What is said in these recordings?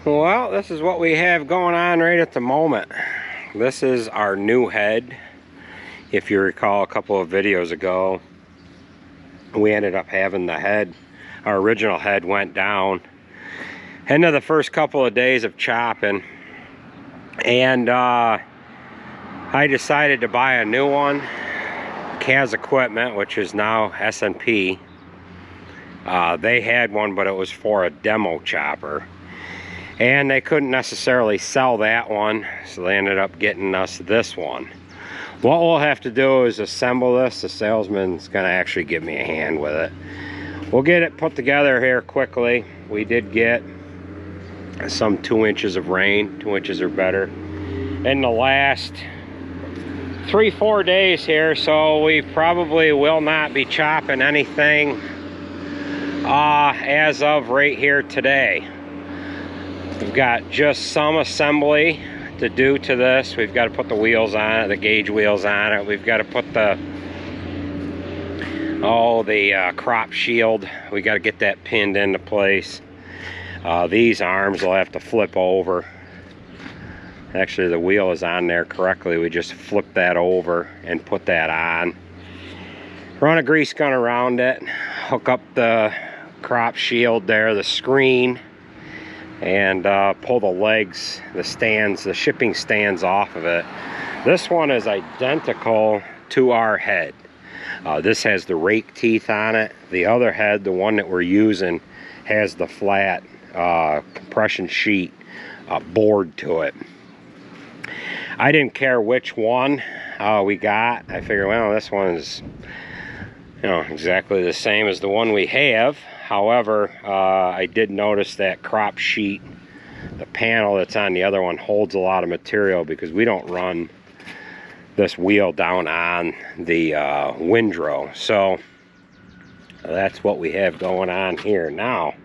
Well, this is what we have going on right at the moment. This is our new head. If you recall a couple of videos ago, we ended up having the head, our original head went down into the first couple of days of chopping, and I decided to buy a new one. Kaz Equipment, which is now S&P, they had one, but it was for a demo chopper, and they couldn't necessarily sell that one, so they ended up getting us this one. What we'll have to do is assemble this. The salesman's gonna actually give me a hand with it. We'll get it put together here quickly. We did get some 2 inches of rain, 2 inches or better, in the last 3-4 days here, so we probably will not be chopping anything as of right here today. We've got just some assembly to do to this. We've got to put the wheels on it, the gauge wheels on it. We've got to put the crop shield. We got to get that pinned into place. These arms will have to flip over. Actually, the wheel is on there correctly. We just flip that over and put that on. Run a grease gun around it. Hook up the crop shield there, the screen, and pull the legs, the stands, the shipping stands off of it. This one is identical to our head. This has the rake teeth on it. The other head, the one that we're using, has the flat compression sheet board to it. I didn't care which one we got. I figured, well, this one is, exactly the same as the one we have. However, I did notice that crop sheet, the panel that's on the other one, holds a lot of material because we don't run this wheel down on the windrow. So that's what we have going on here now.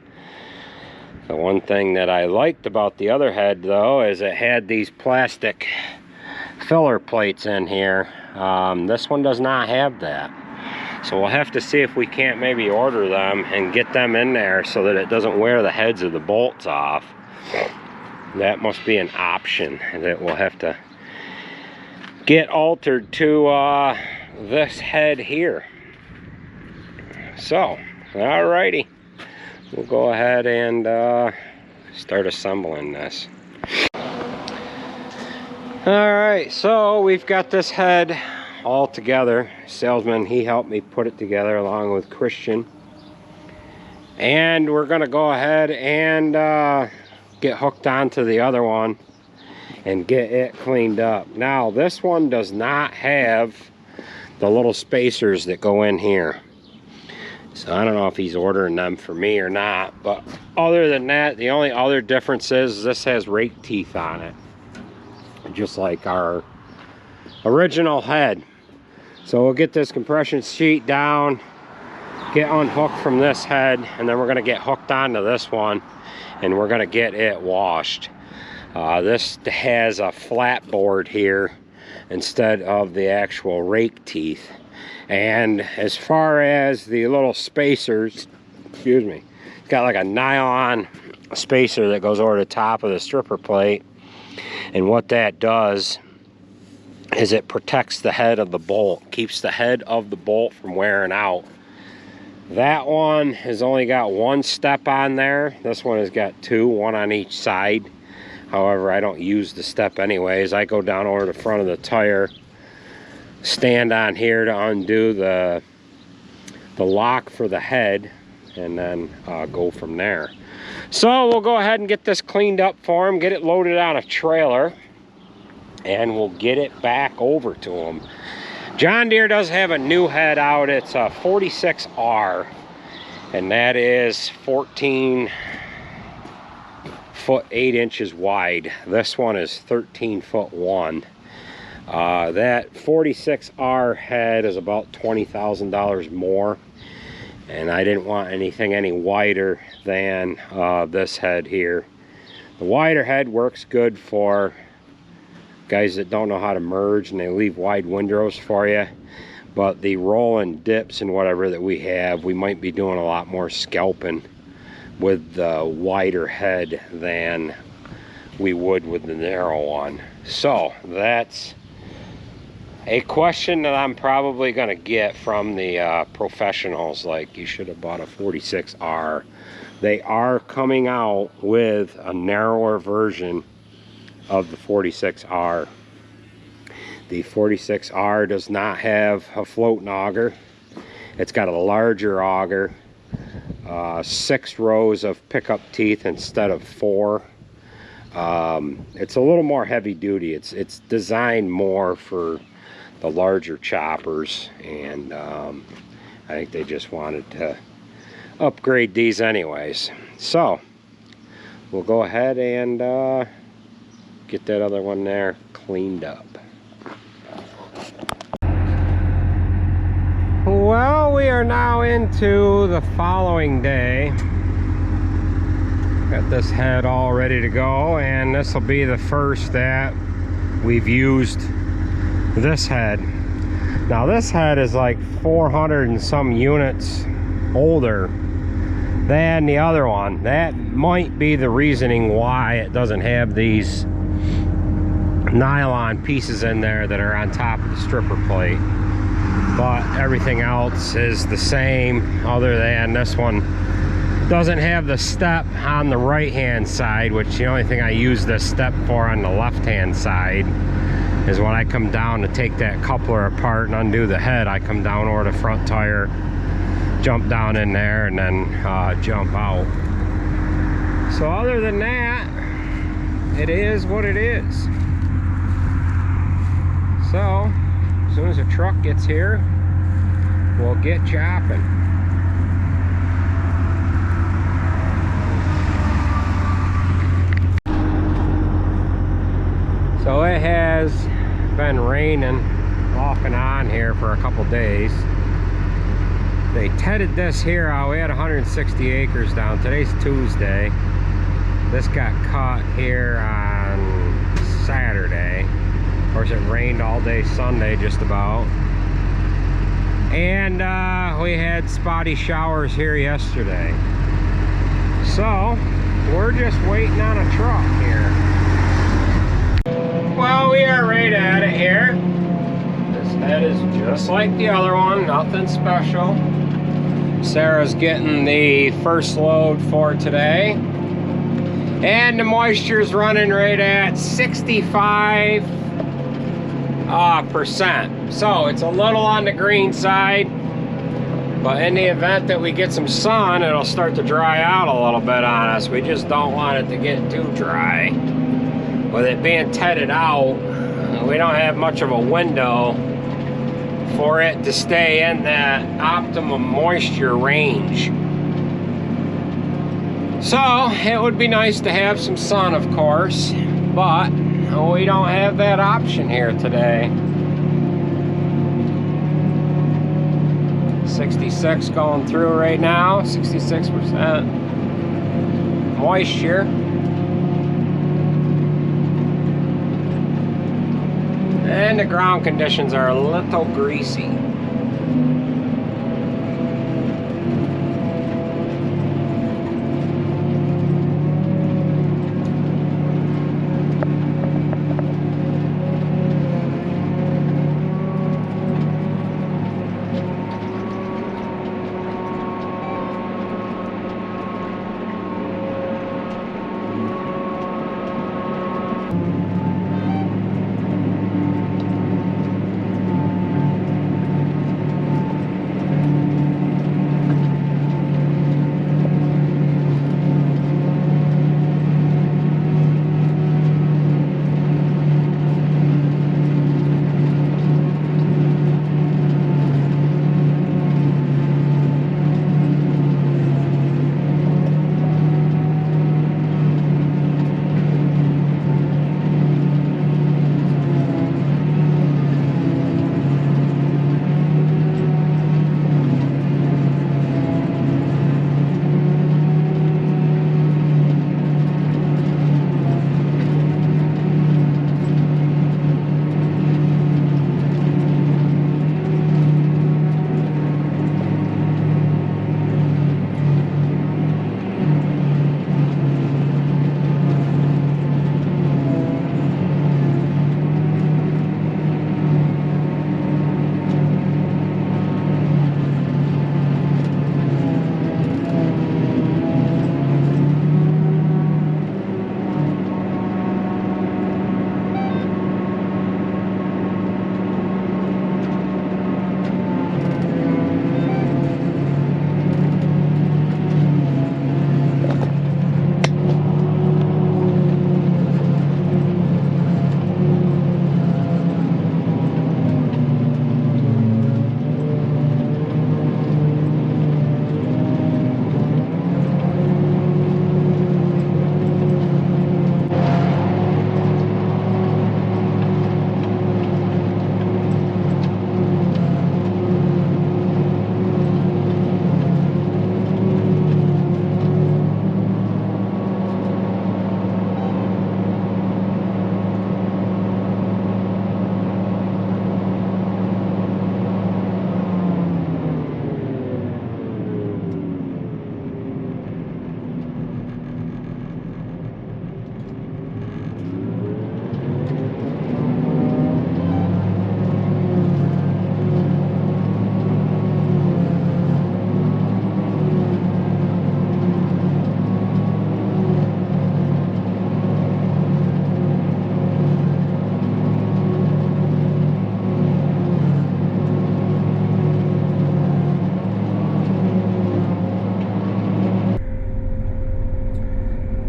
The one thing that I liked about the other head, though, is it had these plastic filler plates in here. This one does not have that. So we'll have to see if we can't maybe order them and get them in there so that it doesn't wear the heads of the bolts off. That must be an option that we'll have to get altered to this head here. So, alrighty. We'll go ahead and start assembling this. Alright, so we've got this head all together. Salesman, he helped me put it together along with Christian. And we're going to go ahead and get hooked onto the other one and get it cleaned up. Now, this one does not have the little spacers that go in here. So I don't know if he's ordering them for me or not, but other than that, the only other difference is this has rake teeth on it, just like our original head. So we'll get this compression sheet down, get unhooked from this head, and then we're going to get hooked onto this one, and we're going to get it washed. This has a flat board here instead of the actual rake teeth. And as far as the little spacers, excuse me, it's got like a nylon spacer that goes over the top of the stripper plate. And what that does is it protects the head of the bolt, keeps the head of the bolt from wearing out. That one has only got one step on there. This one has got two, one on each side. However, I don't use the step anyways. I go down over the front of the tire, stand on here to undo the lock for the head, and then go from there. So we'll go ahead and get this cleaned up for him, get it loaded on a trailer, and we'll get it back over to him. John Deere does have a new head out. It's a 46R, and that is 14 foot 8 inches wide. This one is 13 foot 1. That 46R head is about $20,000 more, and I didn't want anything any wider than this head here. The wider head works good for guys that don't know how to merge and they leave wide windrows for you, but the rolling dips and whatever that we have, we might be doing a lot more scalping with the wider head than we would with the narrow one. So that's a question that I'm probably going to get from the professionals, like, you should have bought a 46R. They are coming out with a narrower version of the 46R. The 46R does not have a floating auger. It's got a larger auger, 6 rows of pickup teeth instead of 4. It's a little more heavy duty. It's designed more for the larger choppers, and I think they just wanted to upgrade these anyways. So we'll go ahead and get that other one there cleaned up. Well, we are now into the following day. Got this head all ready to go, and this will be the first that we've used this head. Now this head is like 400 and some units older than the other one. That might be the reasoning why it doesn't have these nylon pieces in there that are on top of the stripper plate, but everything else is the same, other than this one doesn't have the step on the right hand side, which the only thing I use this step for on the left hand side is when I come down to take that coupler apart and undo the head. I come down over the front tire, jump down in there, and then jump out. So other than that, it is what it is. So as soon as the truck gets here, we'll get chopping. So it has been raining off and on here for a couple days. They tedded this here out. We had 160 acres down. Today's Tuesday. This got cut here on Saturday. Of course, it rained all day Sunday just about. And we had spotty showers here yesterday. So we're just waiting on a truck here. Well, we are right at it here. This head is just like the other one, nothing special. Sarah's getting the first load for today. And the moisture's running right at 65%. So it's a little on the green side, but in the event that we get some sun, it'll start to dry out a little bit on us. We just don't want it to get too dry. With it being tedded out, we don't have much of a window for it to stay in that optimum moisture range. So it would be nice to have some sun, of course, but we don't have that option here today. 66 going through right now, 66% moisture. And the ground conditions are a little greasy.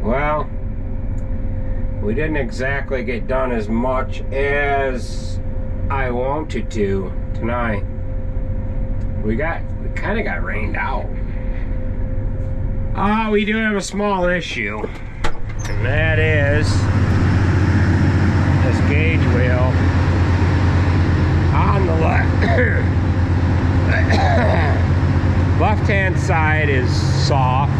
Well, we didn't exactly get done as much as I wanted to tonight. We kind of got rained out. We do have a small issue, and that is this gauge wheel on the left-hand side is soft.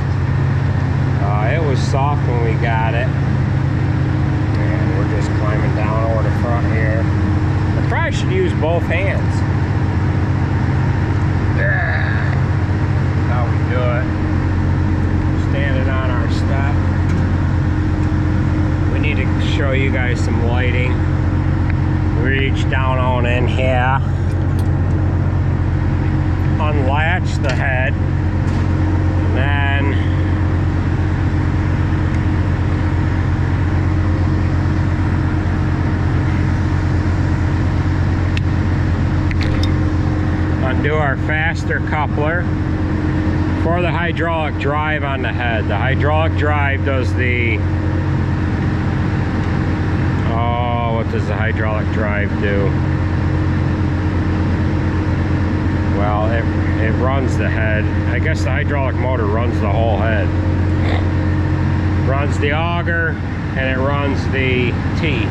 It was soft when we got it, and we're just climbing down over the front here. I probably should use both hands. That's how we do it. Standing on our step. We need to show you guys some lighting. Reach down on in here. Unlatch the head. And then undo our faster coupler for the hydraulic drive on the head. The hydraulic drive does the, what does the hydraulic drive do? Well, it runs the head. I guess the hydraulic motor runs the whole head. Runs the auger and it runs the teeth.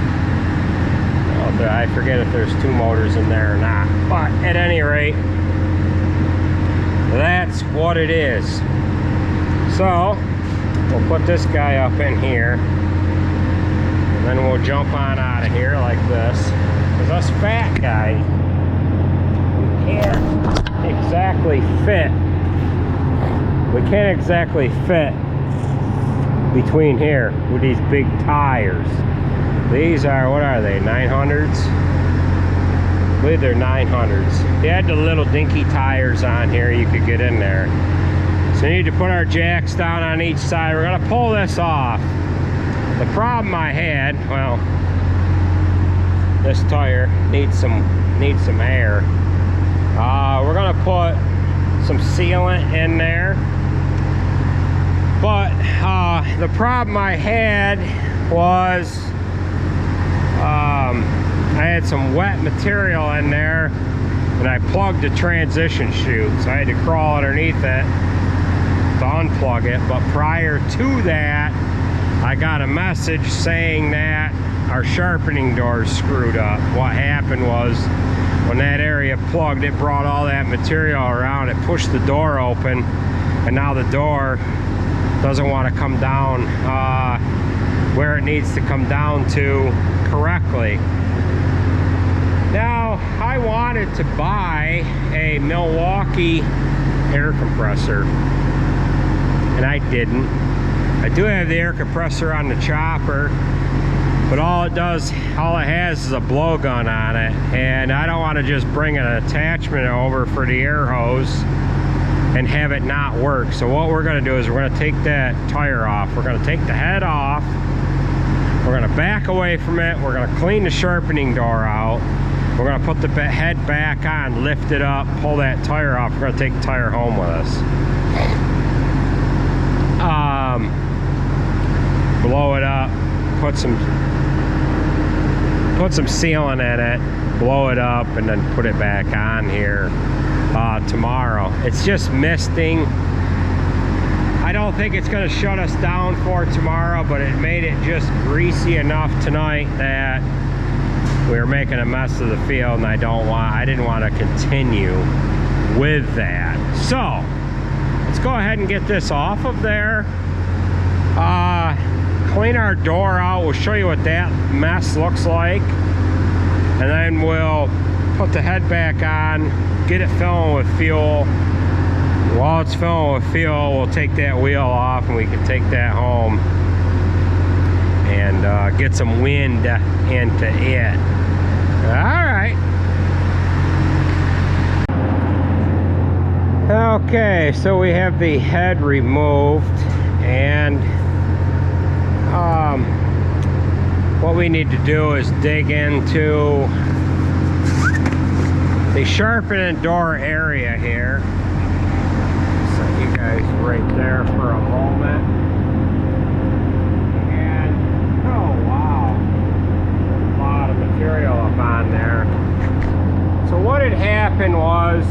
I forget if there's two motors in there or not, but at any rate, that's what it is. So we'll put this guy up in here, and then we'll jump on out of here like this, because us fat guys, we can't exactly fit between here with these big tires. These are, what are they, 900s? I believe they're 900s. They had the little dinky tires on here, you could get in there. So we need to put our jacks down on each side. We're gonna pull this off. The problem I had, well, this tire needs some air. We're gonna put some sealant in there. But the problem I had was I had some wet material in there, and I plugged the transition chute, so I had to crawl underneath it to unplug it. But prior to that, I got a message saying that our sharpening door is screwed up. What happened was, when that area plugged, it brought all that material around, it pushed the door open, and now the door doesn't want to come down where it needs to come down to correctly. Now, I wanted to buy a Milwaukee air compressor, and I didn't. I do have the air compressor on the chopper, but all it has is a blowgun on it, and I don't want to just bring an attachment over for the air hose and have it not work. So what we're going to do is we're going to take that tire off. We're going to take the head off. We're going to back away from it. We're going to clean the sharpening door out. We're going to put the head back on, lift it up, pull that tire off. We're going to take the tire home with us. Blow it up, put some sealant in it, blow it up, and then put it back on here tomorrow. It's just misting. I don't think it's going to shut us down for tomorrow, but it made it just greasy enough tonight that we were making a mess of the field, and I didn't want to continue with that. So let's go ahead and get this off of there. Clean our door out. We'll show you what that mess looks like, and then we'll put the head back on, get it filling with fuel. While it's filling with fuel, we'll take that wheel off, and we can take that home and get some wind into it. All right. Okay, so we have the head removed, and what we need to do is dig into the sharpening door area here. Set you guys right there for a moment. happened was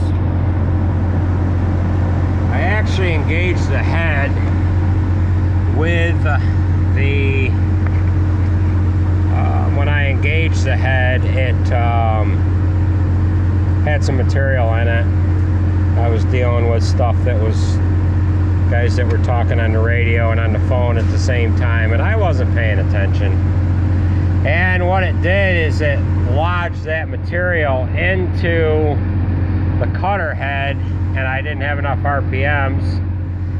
I actually engaged the head with the when I engaged the head, it had some material in it. I was dealing with stuff that was guys that were talking on the radio and on the phone at the same time, and I wasn't paying attention. And what it did is it lodged that material into the cutter head, and I didn't have enough RPMs.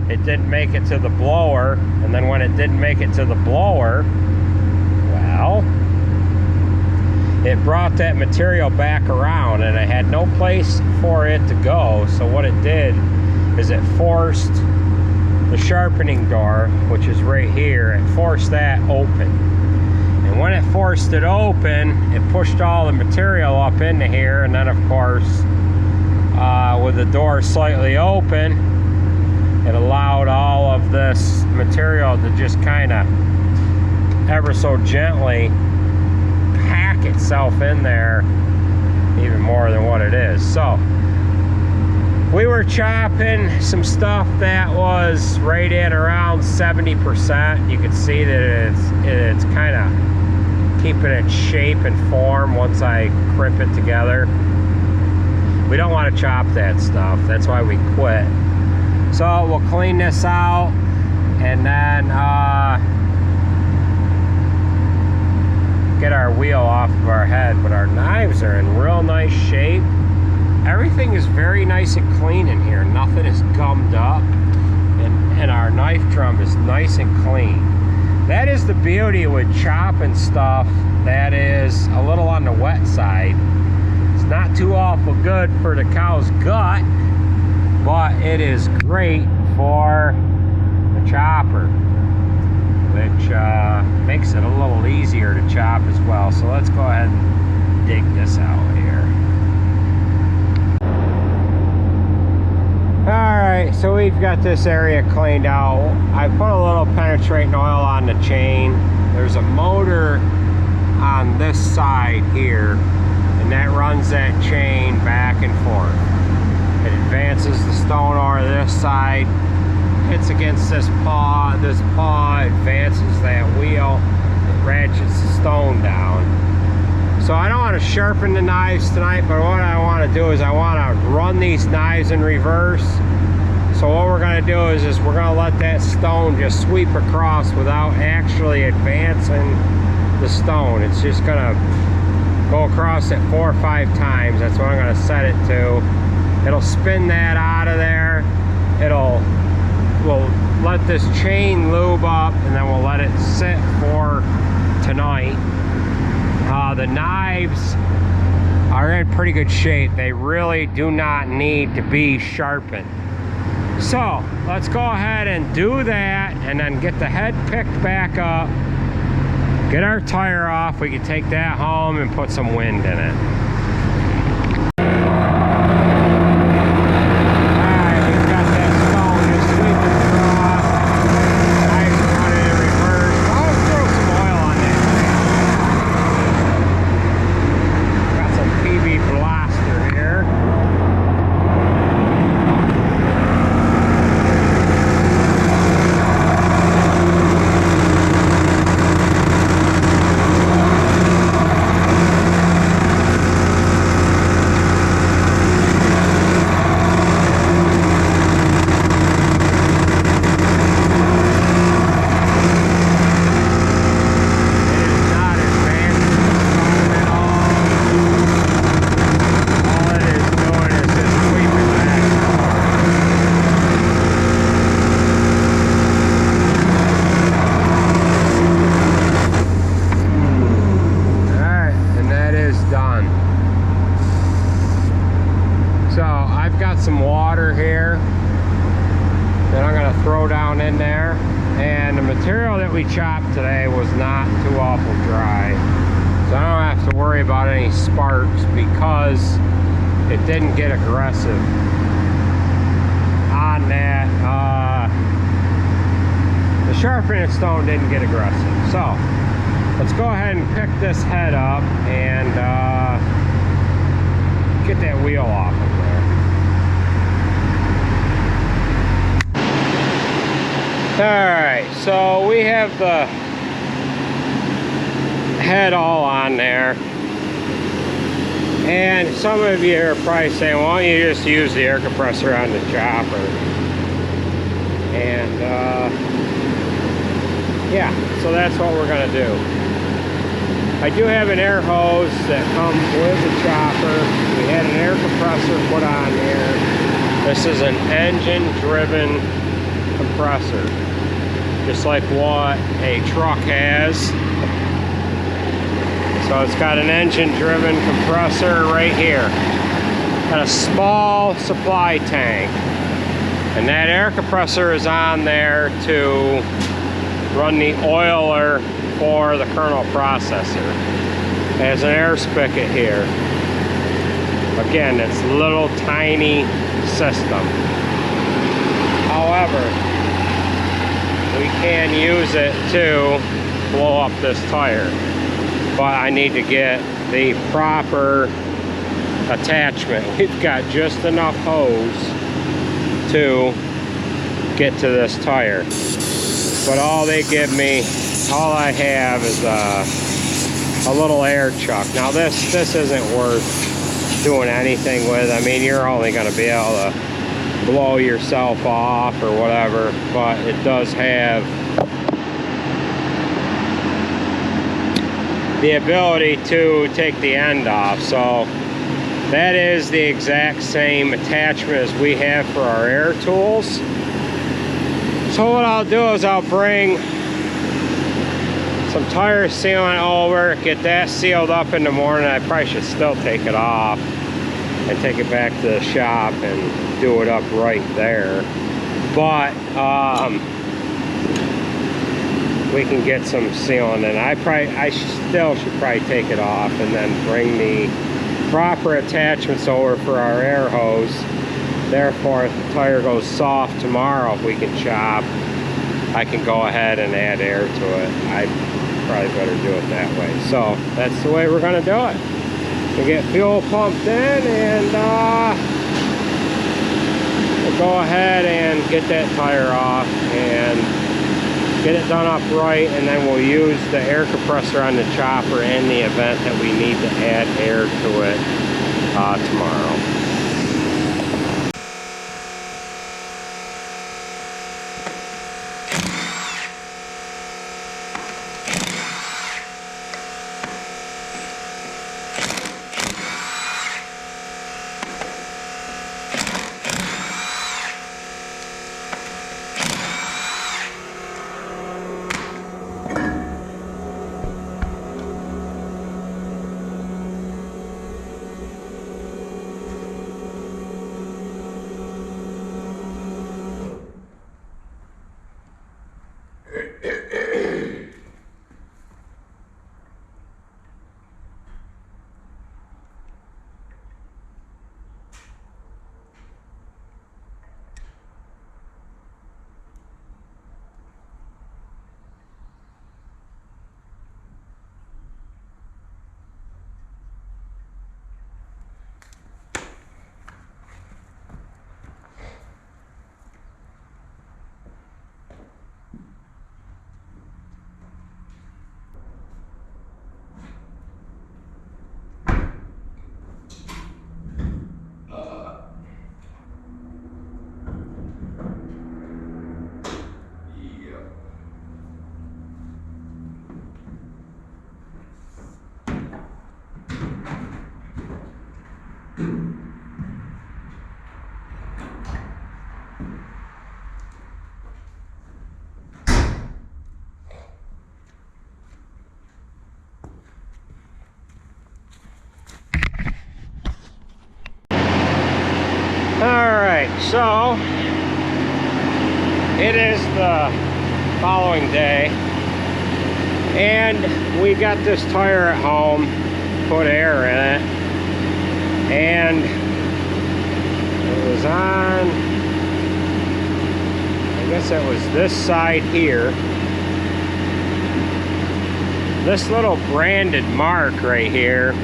It didn't make it to the blower, and then when it didn't make it to the blower, well, it brought that material back around, and I had no place for it to go. So what it did is it forced the sharpening door, which is right here, it forced that open. And when it forced it open, it pushed all the material up into here, and then of course, with the door slightly open, it allowed all of this material to just kind of ever so gently pack itself in there even more than what it is. So we were chopping some stuff that was right at around 70%. You can see that it's kind of keeping its shape and form once I crimp it together. We don't want to chop that stuff. That's why we quit. So we'll clean this out, and then get our wheel off of our head. But our knives are in real nice shape. Everything is very nice and clean in here. Nothing is gummed up, and our knife drum is nice and clean. That is the beauty with chopping stuff that is a little on the wet side. It's not too awful good for the cow's gut, but it is great for the chopper, which makes it a little easier to chop as well. So let's go ahead and dig this out here. Alright, so we've got this area cleaned out. I put a little penetrating oil on the chain. There's a motor on this side here, and that runs that chain back and forth. It advances the stone over this side, hits against this paw advances that wheel, it ratchets the stone down. So I don't want to sharpen the knives tonight, but what I want to do is I want to run these knives in reverse. So what we're going to do is we're going to let that stone just sweep across without actually advancing the stone. It's just going to go across it 4 or 5 times. That's what I'm going to set it to. It'll spin that out of there. We'll let this chain lube up, and then we'll let it sit for tonight. The knives are in pretty good shape. They really do not need to be sharpened. So let's go ahead and do that, and then get the head picked back up, get our tire off. We can take that home and put some wind in it. Some water here that I'm going to throw down in there, and the material that we chopped today was not too awful dry, so I don't have to worry about any sparks because it didn't get aggressive on that. The sharpening stone didn't get aggressive. So let's go ahead and pick this head up and get that wheel off of there. Alright, so we have the head all on there. And some of you are probably saying, why don't you just use the air compressor on the chopper? And yeah, so that's what we're going to do. I do have an air hose that comes with the chopper. We had an air compressor put on there. This is an engine-driven compressor, just like what a truck has. So it's got an engine-driven compressor right here. Got a small supply tank. And that air compressor is on there to run the oiler for the kernel processor. It has an air spigot here. Again, it's a little tiny system. However, we can use it to blow up this tire. But I need to get the proper attachment. We've got just enough hose to get to this tire. But all they give me, all I have is a little air chuck. Now this isn't worth doing anything with. I mean, you're only going to be able to blow yourself off or whatever, but it does have the ability to take the end off. So that is the exact same attachment as we have for our air tools. So what I'll do is I'll bring some tire sealant over, get that sealed up in the morning. I probably should still take it off and take it back to the shop and do it up right there. But we can get some sealant in. I still should probably take it off and then bring the proper attachments over for our air hose. Therefore, if the tire goes soft tomorrow, if we can chop, I can go ahead and add air to it. I probably better do it that way. So that's the way we're going to do it. We get fuel pumped in, and we'll go ahead and get that tire off and get it done up right, and then we'll use the air compressor on the chopper in the event that we need to add air to it tomorrow. Alright, so it is the following day, and we got this tire at home, put air in it, and it was on, I guess it was this side here, this little branded mark right here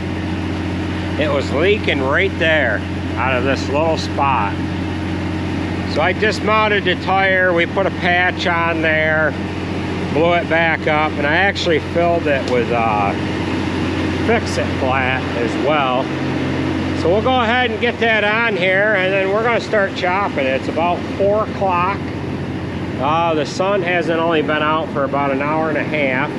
it was leaking right there out of this little spot. So I dismounted the tire, we put a patch on there, blew it back up, and I actually filled it with Fix-It Flat as well. So we'll go ahead and get that on here, and then we're going to start chopping. It's about 4 o'clock. The sun hasn't only been out for about an hour and a half.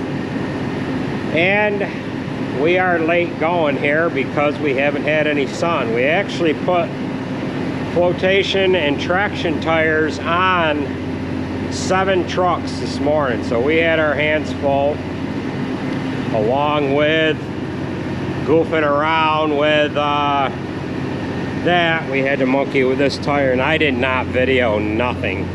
And we are late going here because we haven't had any sun. We actually put flotation and traction tires on 7 trucks this morning. So we had our hands full, along with goofing around with that. We had to monkey with this tire, and I did not video nothing.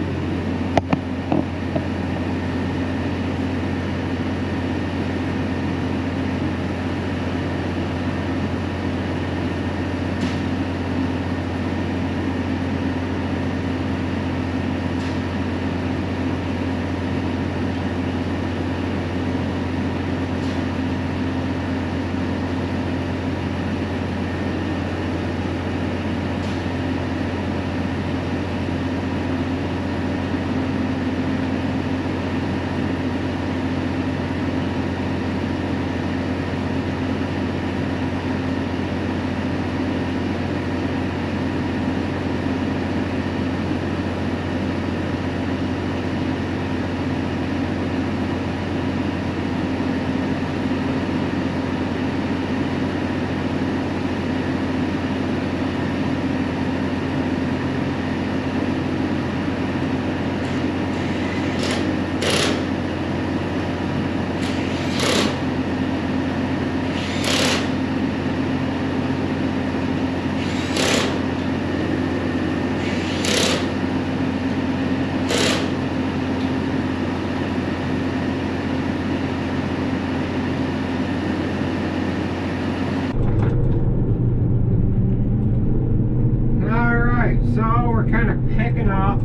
So we're kind of picking up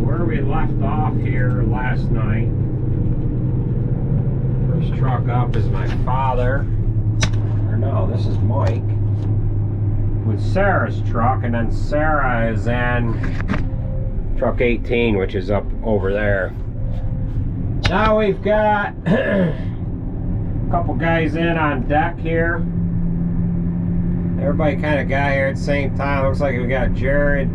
where we left off here last night. First truck up is my father, or no, this is Mike, with Sarah's truck, and then Sarah is in truck 18, which is up over there. Now we've got a couple guys in on deck here. Everybody kind of got here at the same time. Looks like we got Jared,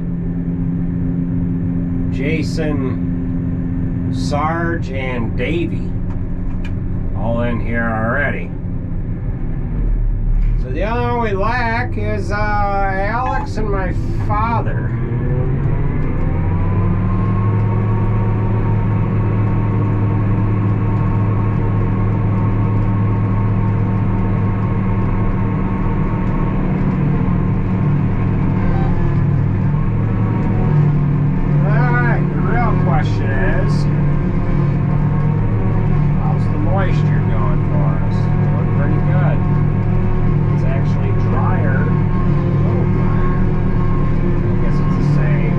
Jason, Sarge, and Davey all in here already. So the only one we lack is Alex and my father. Say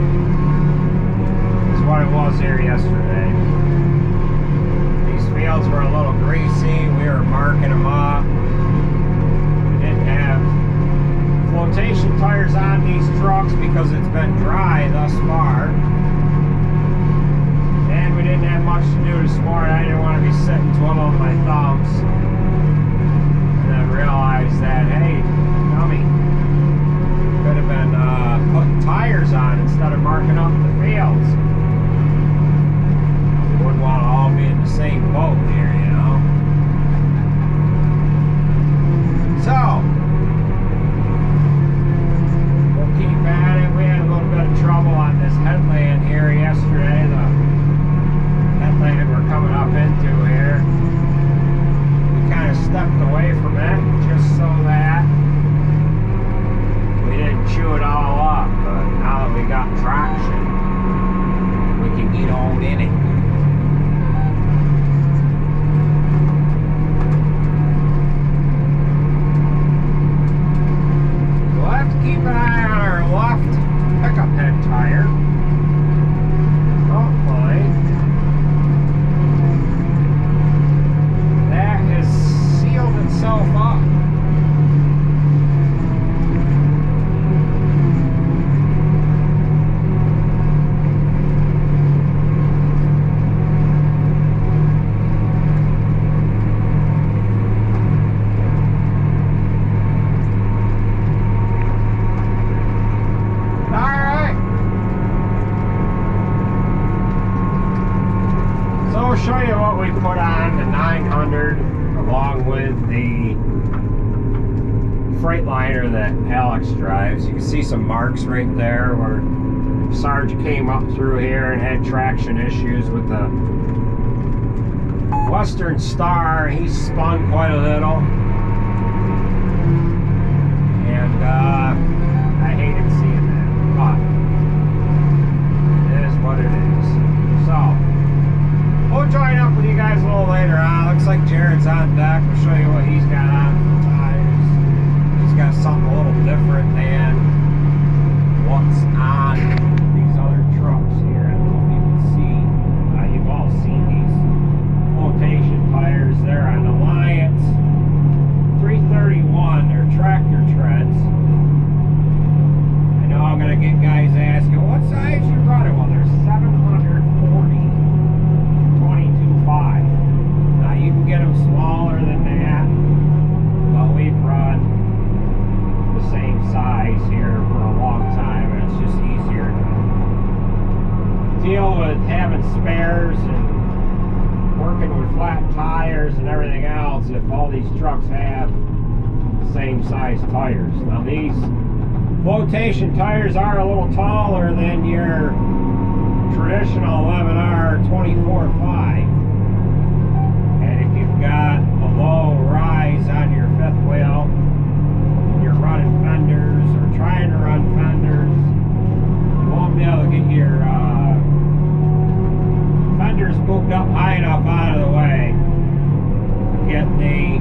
show you what we put on the 900 along with the Freightliner that Alex drives. You can see some marks right there where Sarge came up through here and had traction issues with the Western Star. He spun quite a little, and I hated seeing that, but it is what it is. So we'll join up with you guys a little later on. Looks like Jared's on deck. We'll show you what he's got on for tires. He's got something a little different than what's on these other trucks here. I don't know if you can see. You've all seen these flotation tires. They're on Alliance 331. They're tractor treads. I know I'm going to get guys asking, what size you running? Well, they're 740 22.5. Now you can get them smaller than that, but we've run the same size here for a long time, and it's just easier to deal with having spares and working with flat tires and everything else if all these trucks have the same size tires. Now these flotation tires are a little taller than your traditional 11R 24.5, and if you've got a low rise on your fifth wheel, you're running fenders or trying to run fenders, you won't be able to get your fenders moved up high enough out of the way to get the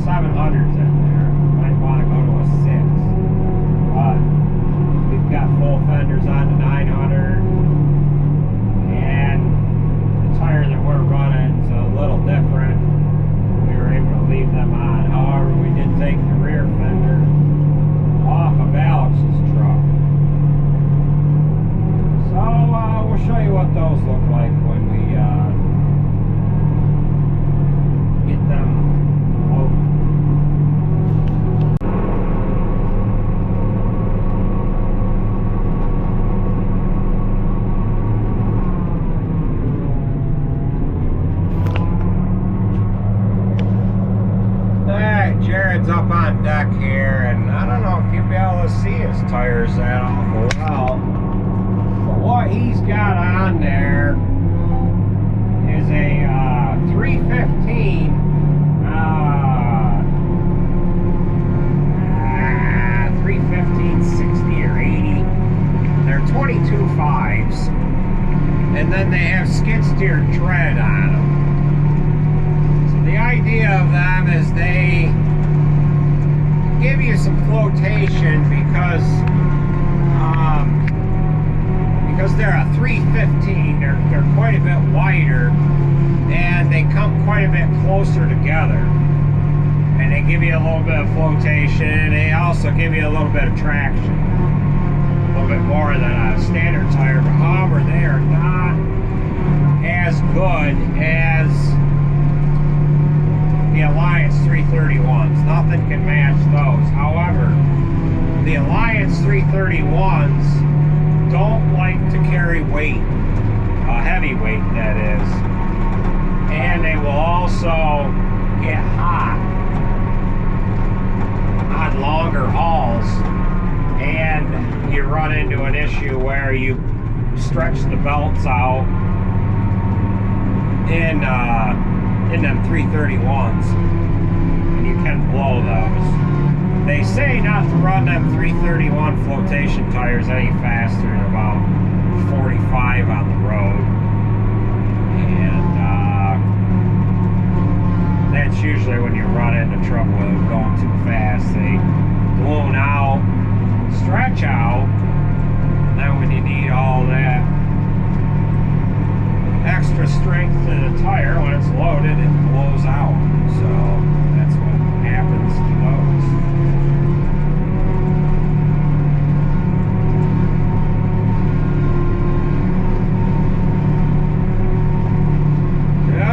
700s in there. You might want to go to a 6, but we've got full fenders on the 900, and the tire that we're running is a little different. We were able to leave them on. However, we did take the rear fender off of Alex's truck. So we'll show you what those look like when we get them loaded. Jared's up on deck here, and I don't know if you'll be able to see his tires that awful well, but what he's got on there is a 315 315/60 or 80. They're 22.5s, and then they have skid steer tread on them. The idea of them is they give you some flotation because they're a 315. They're quite a bit wider, and they come quite a bit closer together, and they give you a little bit of flotation. They also give you a little bit of traction, a little bit more than a standard tire. But however, they are not as good as the Alliance 331s. Nothing can match those. However, the Alliance 331s don't like to carry weight, heavy weight that is, and they will also get hot on longer hauls, and you run into an issue where you stretch the belts out in them 331s, and you can blow those. They say not to run them 331 flotation tires any faster than about 45 on the road, and that's usually when you run into trouble with them going too fast. They balloon out, stretch out, and then when you need all that extra strength to the tire, when it's loaded, it blows out. So that's what happens to those.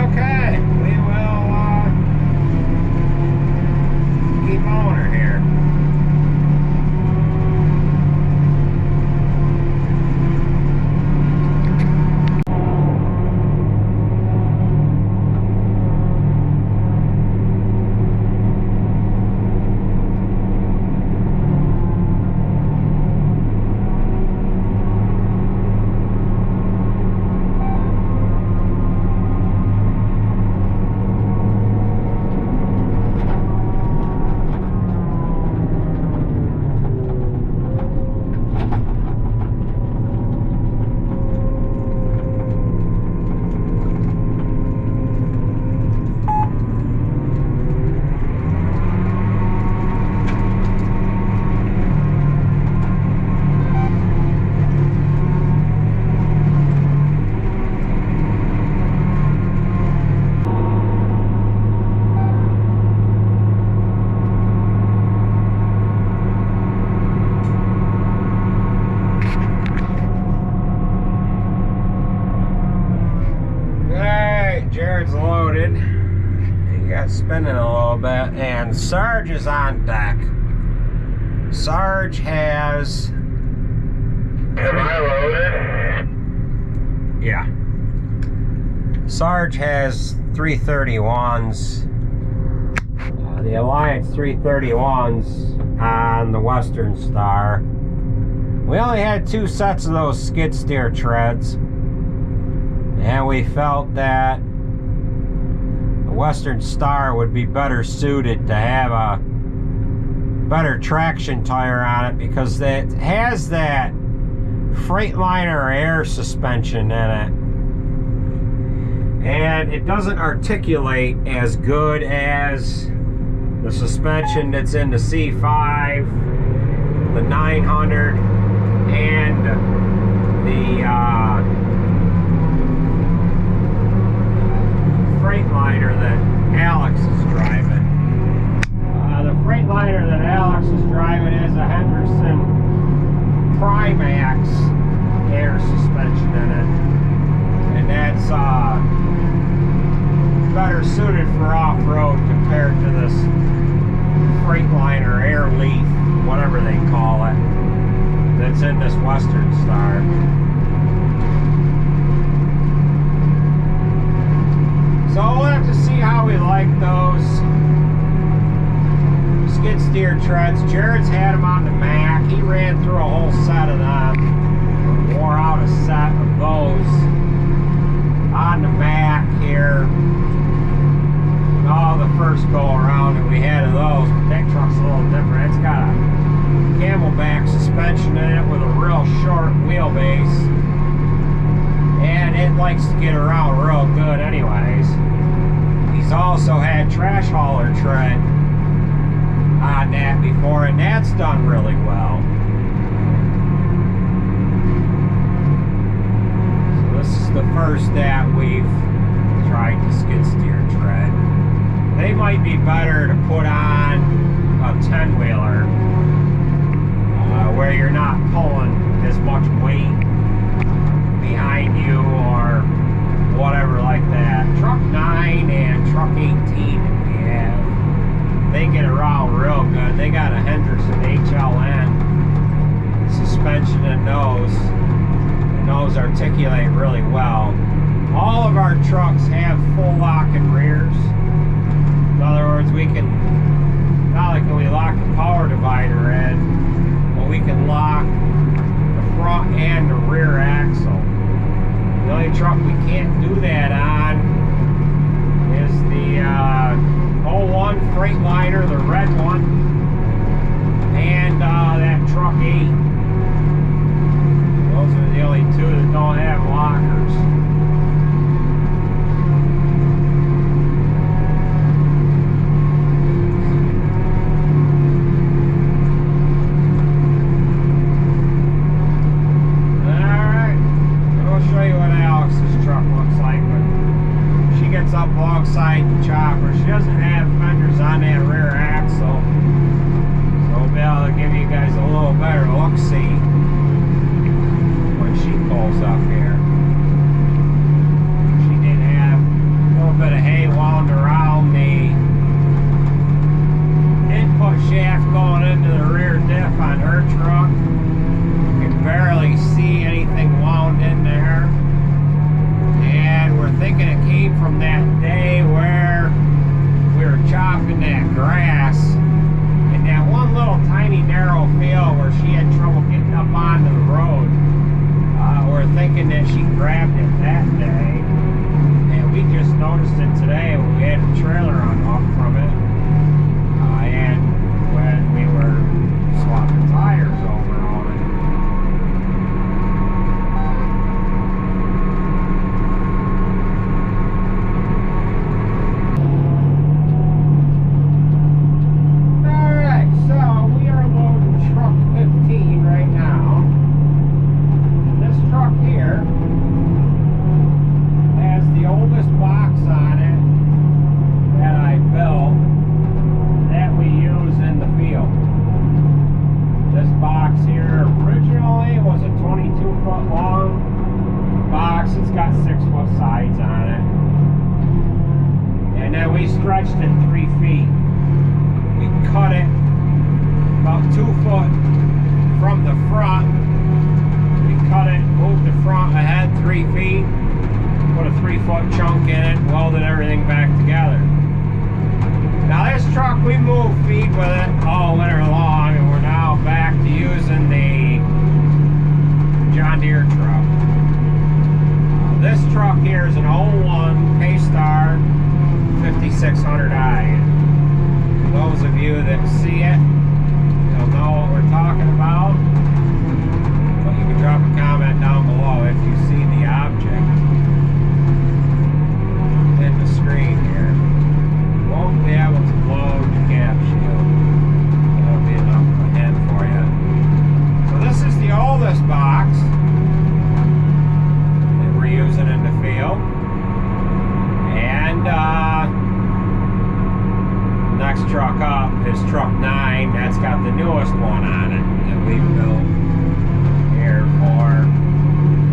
Okay, we will keep on her here. Jared's loaded. He got spinning a little bit, and Sarge is on deck. Sarge has... Am I loaded? Yeah. Sarge has 331s. The Alliance 331s on the Western Star. We only had 2 sets of those skid steer treads, and we felt that the Western Star would be better suited to have a better traction tire on it, because it has that Freightliner air suspension in it, and it doesn't articulate as good as the suspension that's in the C5, the 900, and the Freightliner that Alex is driving. The Freightliner that Alex is driving is a Henderson Primax air suspension in it, and that's better suited for off-road compared to this Freightliner Air Leaf, whatever they call it, that's in this Western Star. So we'll have to see how we like those skid steer treads. Jared's had them on the Mac. He ran through a whole set of them, wore out a set of those on the Mac here. Oh, the first go around that we had of those, but that truck's a little different. It's got a Camelback suspension in it with a real short wheelbase, and it likes to get around real good anyways. He's also had trash hauler tread on that before, and that's done really well. So this is the first that we've tried the skid steer tread. They might be better to put on a 10-wheeler where you're not pulling as much weight behind you or whatever like that. Truck 9 and Truck 18 that we have, they get around real good. They got a Henderson HLN suspension in those, and those articulate really well. All of our trucks have full locking rears. In other words, we can, not only can we lock the power divider in, but we can lock the front and the rear axle. The only truck we can't do that on is the 01 Freightliner, the red one, and that Truck 8. Those are the only 2 that don't have lockers. Up alongside the chopper. She doesn't have fenders on that rear axle, so we'll be able to give you guys a little better look-see when she pulls up here. She did have a little bit of hay wound around the input shaft going into the rear diff on her truck. You can barely see anything wound in there. And we're thinking it came from that day where we were chopping that grass in that one little tiny narrow field where she had trouble getting up onto the road. We're thinking that she grabbed it that day, and we just noticed it today when we had the trailer unhooked from it, and when we were swapping tires over on it. Has the oldest box on it that I built. stretched it 3 feet. We cut it about 2 foot from the front. We cut it, moved the front ahead 3 feet, put a 3-foot chunk in it, welded everything back together. Now this truck, we moved feed with it all winter long, and we're now back to using the John Deere truck. This truck here is an 01 Paystar 5600i. Those of you that see it, you'll know what we're talking about. But you can drop a comment down below if you see the object in the screen here. Won't be able to load the cab shield. That'll be enough of a hint for you. So this is the oldest box that we're using in the field. And next truck up is truck 9. That's got the newest one on it that we've built here for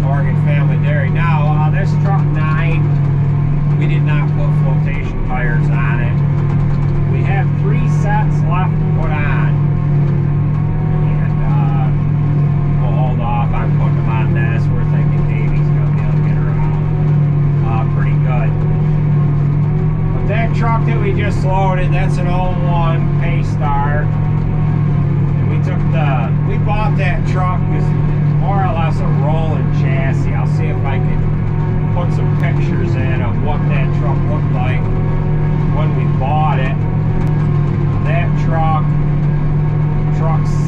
Oregon Family Dairy. Now this truck 9, we did not put flotation tires on it. We have 3 sets left to put on, and we'll hold off on putting them on this. We're thinking Davey's gonna be able to get around pretty good. But that truck that we just loaded, that's an 01 Paystar. And we bought that truck as more or less a rolling chassis. I'll see if I can put some pictures in of what that truck looked like when we bought it. That truck 6,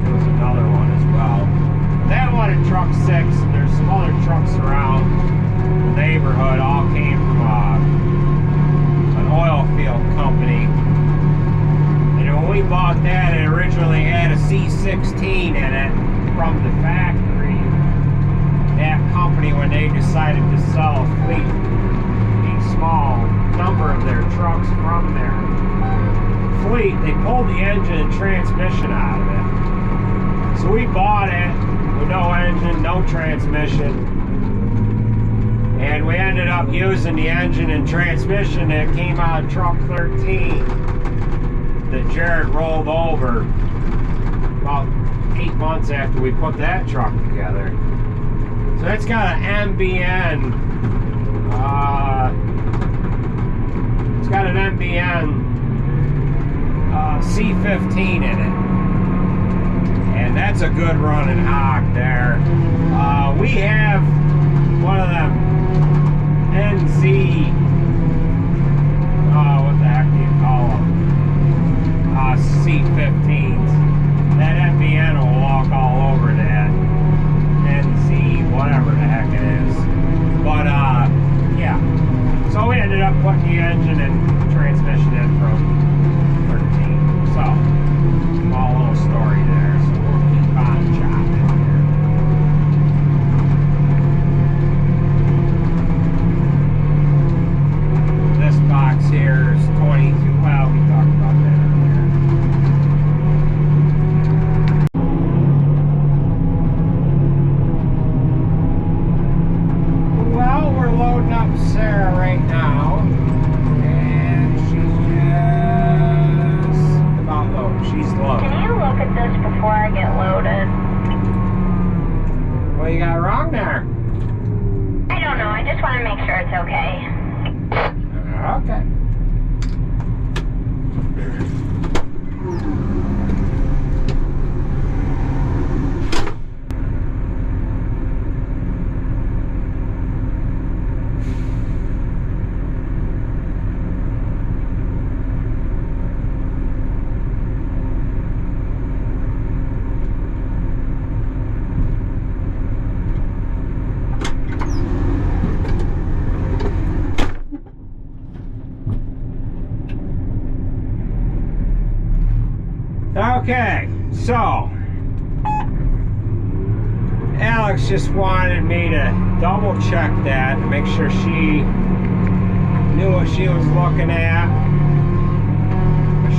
there was another one as well. That one in truck 6, there's some other trucks around the neighborhood, all came from an oil field company. And when we bought that, it originally had a C16 in it from the factory. That company, when they decided to sell a fleet, a small number of their trucks from their fleet, they pulled the engine and transmission out of it. So we bought it with no engine, no transmission, and we ended up using the engine and transmission that came out of truck 13 that Jared rolled over about 8 months after we put that truck together. So it's got an MBN, it's got an MBN C15 in it. And that's a good running hog there. We have one of them NZ, what the heck do you call them? C15s. That MBN will walk all over that NZ, whatever the heck it is. But yeah. So we ended up putting the engine and transmission in from 13. So, small little story there. So we'll keep on chopping here. This box here is 22. Well, we talked about that earlier. Well, we're loading up Sarah right now, and she's just about loaded. She's loaded. Can you look at this before I get loaded? What you got wrong there? I don't know. I just want to make sure it's okay. Okay. Okay, so Alex just wanted me to double check that to make sure she knew what she was looking at.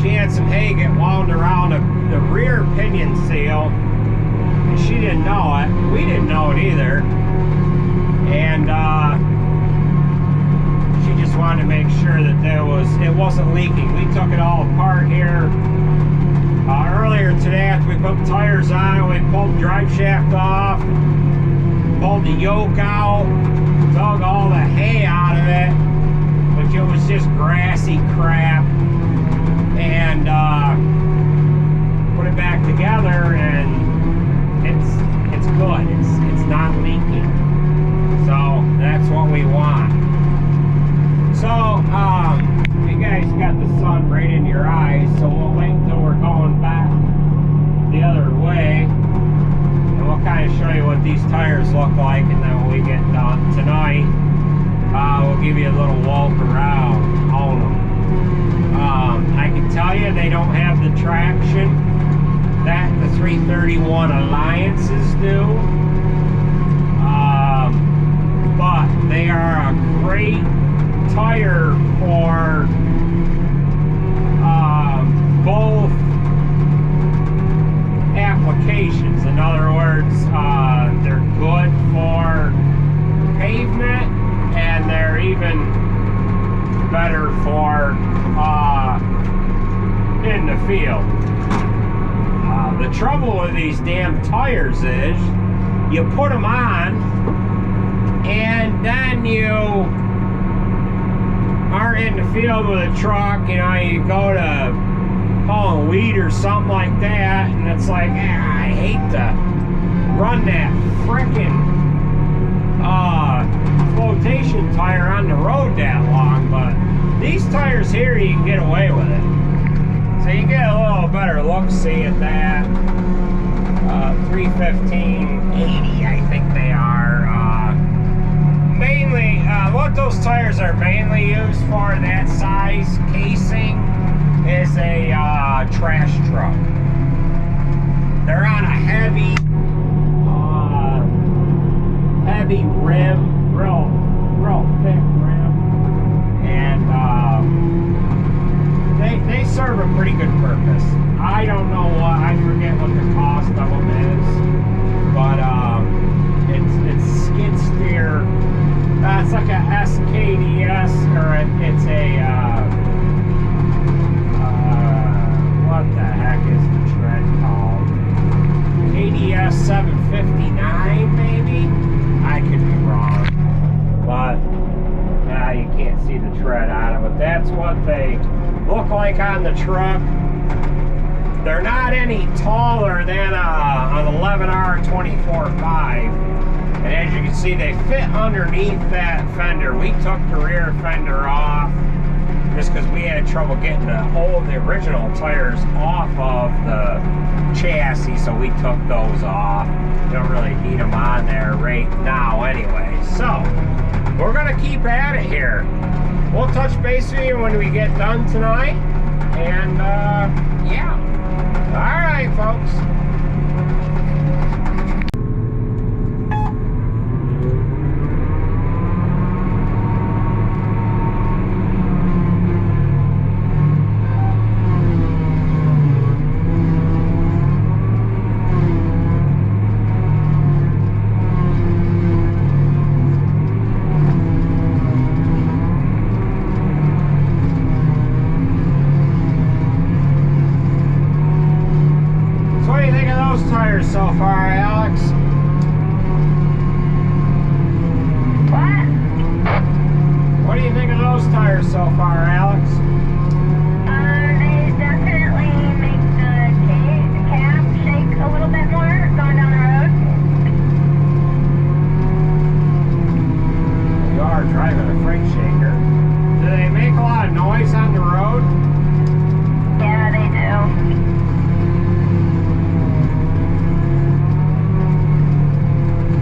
She had some hay get wound around the rear pinion seal, and she didn't know it. We didn't know it either. And she just wanted to make it wasn't leaking. We took it all apart here earlier today after we put tires on it. We pulled the drive shaft off, pulled the yoke out, dug all the hay out of it, which it was just grassy crap, and put it back together, and it's good. It's not leaking, so that's what we want. So you guys got the sun right in your eyes, so we'll wait until we're going back the other way, and we'll kind of show you what these tires look like, and then when we get done tonight, we'll give you a little walk around on them. I can tell you they don't have the traction that the 331 Alliances do, but they are a great tire for both applications. In other words, they're good for pavement, and they're even better for in the field. The trouble with these damn tires is you put them on and then you are in the field with a truck, you know, you go to haul weed or something like that, and it's like, I hate to run that frickin' flotation tire on the road that long, but these tires here, you can get away with it. So you get a little better look-see at that. 315/80, I think they are. Mainly, what those tires are mainly used for, that size casing, is a trash truck. They're on a heavy rim, real thick rim, and they serve a pretty good purpose. I don't know what, I forget what the cost of them is, but it's skid steer. It's like a SKDS, or it's a what the heck is the tread called? KDS 759 maybe? I could be wrong, but you can't see the tread on it, but that's what they look like on the truck. They're not any taller than an 11R 24.5, and as you can see, they fit underneath that fender. We took the rear fender off just because we had trouble getting the original tires off of the chassis, so we took those off. We don't really need them on there right now anyway. So we're gonna keep at it here. We'll touch base with you when we get done tonight, and yeah. All right, folks. Tires so far, Alex? What do you think of those tires so far, Alex? They definitely make the cab shake a little bit more going down the road. You are driving a freight shaker. Do they make a lot of noise on the road? Yeah, they do.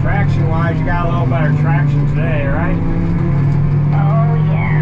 Traction wise, you got a little better traction today, right? Oh, yeah.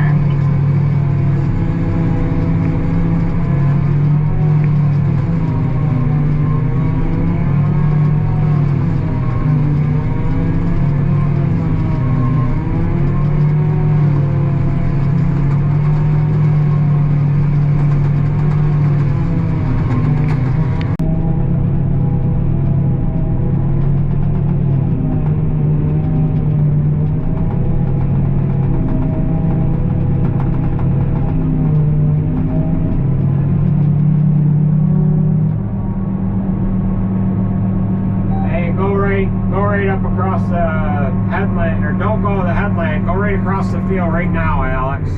across the headland, or don't go to the headland, go right across the field right now, Alex.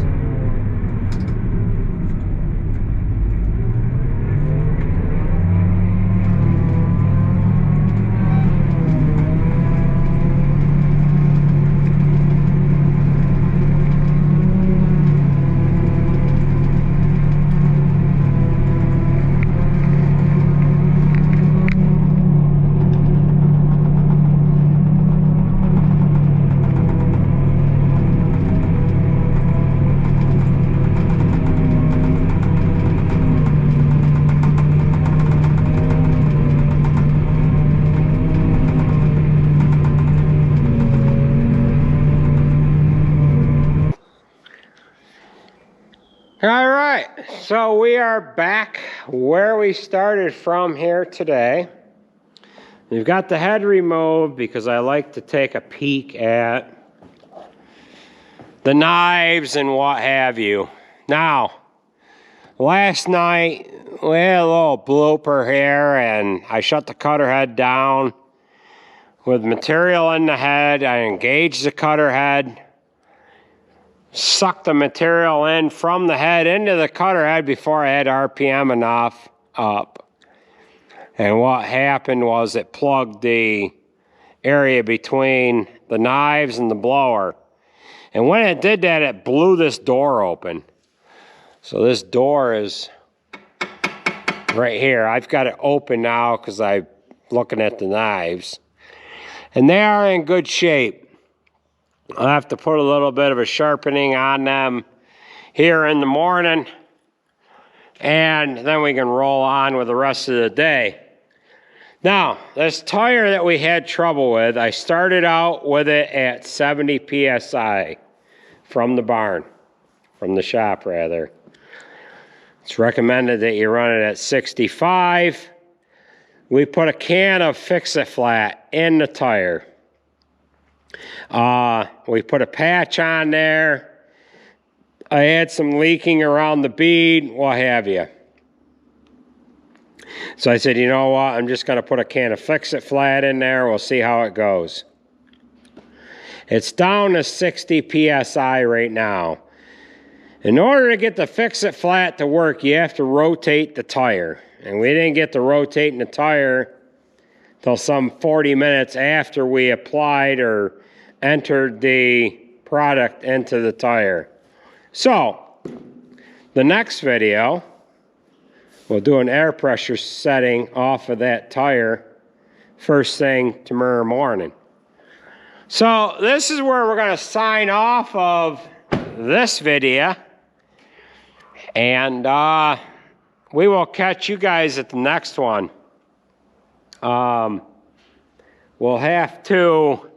All right, so we are back where we started from here today. We've got the head removed because I like to take a peek at the knives and what have you. Now, last night we had a little blooper here and I shut the cutter head down with material in the head. I engaged the cutter head, sucked the material in from the head into the cutter head before I had RPM enough up. And what happened was it plugged the area between the knives and the blower. And when it did that, it blew this door open. So this door is right here. I've got it open now because I'm looking at the knives. And they are in good shape. I'll have to put a little bit of a sharpening on them here in the morning, and then we can roll on with the rest of the day. Now, this tire that we had trouble with, I started out with it at 70 PSI from the barn, from the shop rather. It's recommended that you run it at 65. We put a can of Fix-It-Flat in the tire. We put a patch on there. I had some leaking around the bead, what have you. So I said, you know what, I'm just going to put a can of Fix-It-Flat in there. We'll see how it goes. It's down to 60 PSI right now. In order to get the Fix-It-Flat to work, you have to rotate the tire. And we didn't get to rotating the tire till some 40 minutes after we applied or entered the product into the tire. So, the next video, we'll do an air pressure setting off of that tire first thing tomorrow morning. So, this is where we're going to sign off of this video. And we will catch you guys at the next one. We'll have to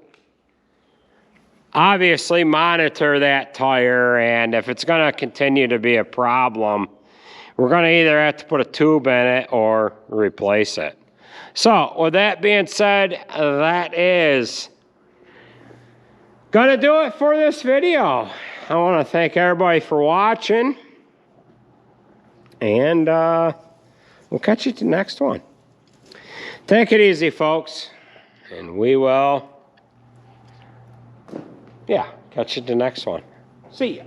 obviously monitor that tire, and if it's going to continue to be a problem, we're going to either have to put a tube in it or replace it. So, with that being said, that is going to do it for this video. I want to thank everybody for watching, and we'll catch you at the next one. Take it easy, folks, and we will... catch you at the next one. See ya.